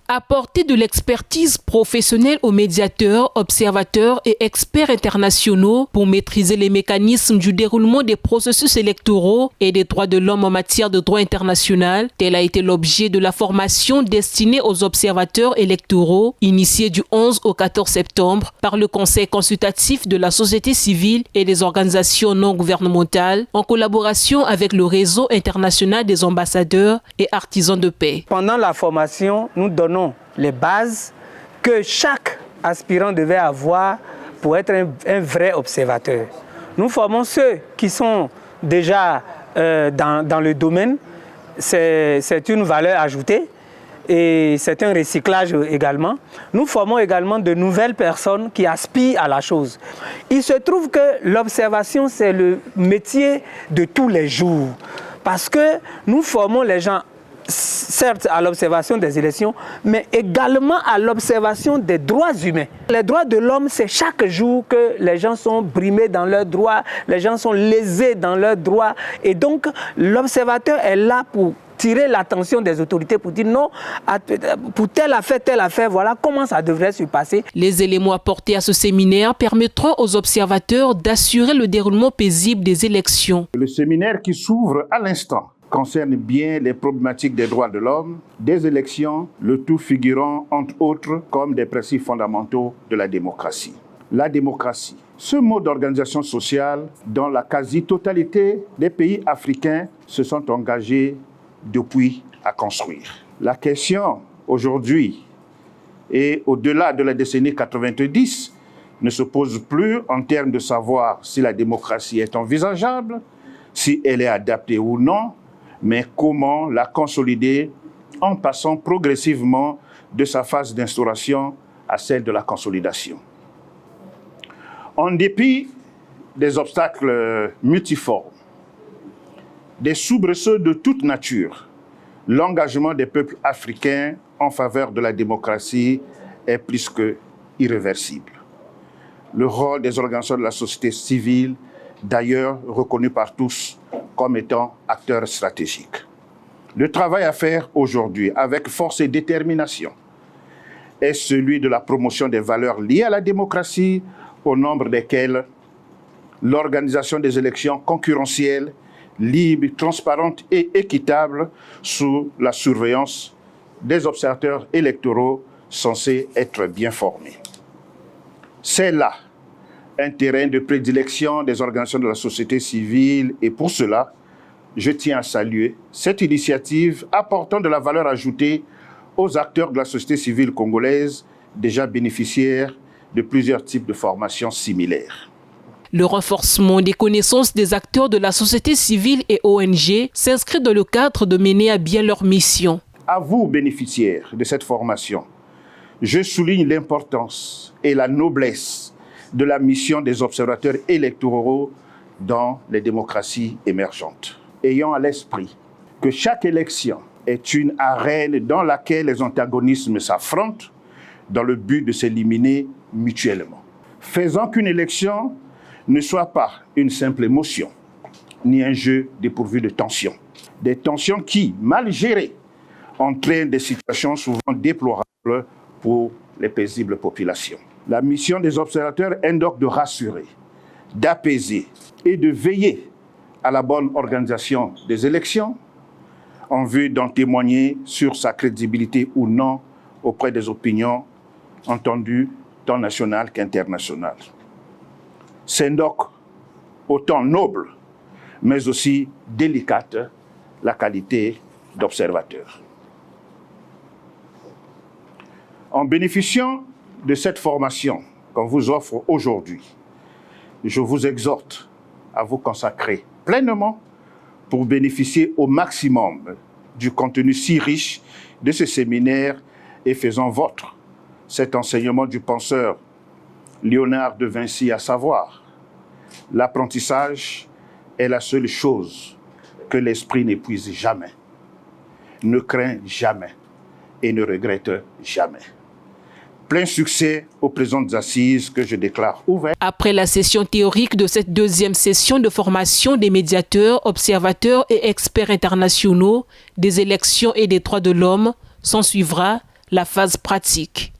Apporter de l'expertise professionnelle aux médiateurs, observateurs et experts internationaux pour maîtriser les mécanismes du déroulement des processus électoraux et des droits de l'homme en matière de droit international, tel a été l'objet de la formation destinée aux observateurs électoraux, initiée du 11 au 14 septembre par le Conseil consultatif de la société civile et des organisations non gouvernementales, en collaboration avec le réseau international des ambassadeurs et artisans de paix. Pendant la formation, nous donnons les bases que chaque aspirant devait avoir pour être un vrai observateur. Nous formons ceux qui sont déjà dans le domaine. C'est une valeur ajoutée et c'est un recyclage également. Nous formons également de nouvelles personnes qui aspirent à la chose. Il se trouve que l'observation, c'est le métier de tous les jours parce que nous formons les gens certes à l'observation des élections, mais également à l'observation des droits humains. Les droits de l'homme, c'est chaque jour que les gens sont brimés dans leurs droits, les gens sont lésés dans leurs droits. Et donc, l'observateur est là pour tirer l'attention des autorités pour dire non, pour telle affaire, voilà comment ça devrait se passer. Les éléments apportés à ce séminaire permettront aux observateurs d'assurer le déroulement paisible des élections. Le séminaire qui s'ouvre à l'instant concerne bien les problématiques des droits de l'homme, des élections, le tout figurant entre autres comme des principes fondamentaux de la démocratie. La démocratie, ce mode d'organisation sociale dont la quasi-totalité des pays africains se sont engagés depuis à construire. La question aujourd'hui et au-delà de la décennie 90 ne se pose plus en termes de savoir si la démocratie est envisageable, si elle est adaptée ou non, mais comment la consolider en passant progressivement de sa phase d'instauration à celle de la consolidation. En dépit des obstacles multiformes, des soubresauts de toute nature, l'engagement des peuples africains en faveur de la démocratie est plus que irréversible. Le rôle des organisations de la société civile, d'ailleurs reconnu par tous comme étant acteurs stratégiques. Le travail à faire aujourd'hui, avec force et détermination, est celui de la promotion des valeurs liées à la démocratie, au nombre desquelles l'organisation des élections concurrentielles, libres, transparentes et équitables sous la surveillance des observateurs électoraux censés être bien formés. C'est là un terrain de prédilection des organisations de la société civile et pour cela, je tiens à saluer cette initiative apportant de la valeur ajoutée aux acteurs de la société civile congolaise déjà bénéficiaires de plusieurs types de formations similaires. Le renforcement des connaissances des acteurs de la société civile et ONG s'inscrit dans le cadre de mener à bien leur mission. À vous, bénéficiaires de cette formation, je souligne l'importance et la noblesse de la mission des observateurs électoraux dans les démocraties émergentes. Ayant à l'esprit que chaque élection est une arène dans laquelle les antagonismes s'affrontent dans le but de s'éliminer mutuellement. Faisant qu'une élection ne soit pas une simple émotion, ni un jeu dépourvu de tensions. Des tensions qui, mal gérées, entraînent des situations souvent déplorables pour les paisibles populations. La mission des observateurs est donc de rassurer, d'apaiser et de veiller à la bonne organisation des élections en vue d'en témoigner sur sa crédibilité ou non auprès des opinions entendues tant nationales qu'internationales. C'est donc autant noble, mais aussi délicate, la qualité d'observateur. En bénéficiant de cette formation qu'on vous offre aujourd'hui, je vous exhorte à vous consacrer pleinement pour bénéficier au maximum du contenu si riche de ce séminaire et faisant vôtre cet enseignement du penseur Léonard de Vinci, à savoir, l'apprentissage est la seule chose que l'esprit n'épuise jamais, ne craint jamais et ne regrette jamais. Plein succès aux présentes assises que je déclare ouvertes. Après la session théorique de cette deuxième session de formation des médiateurs, observateurs et experts internationaux des élections et des droits de l'homme, s'ensuivra la phase pratique.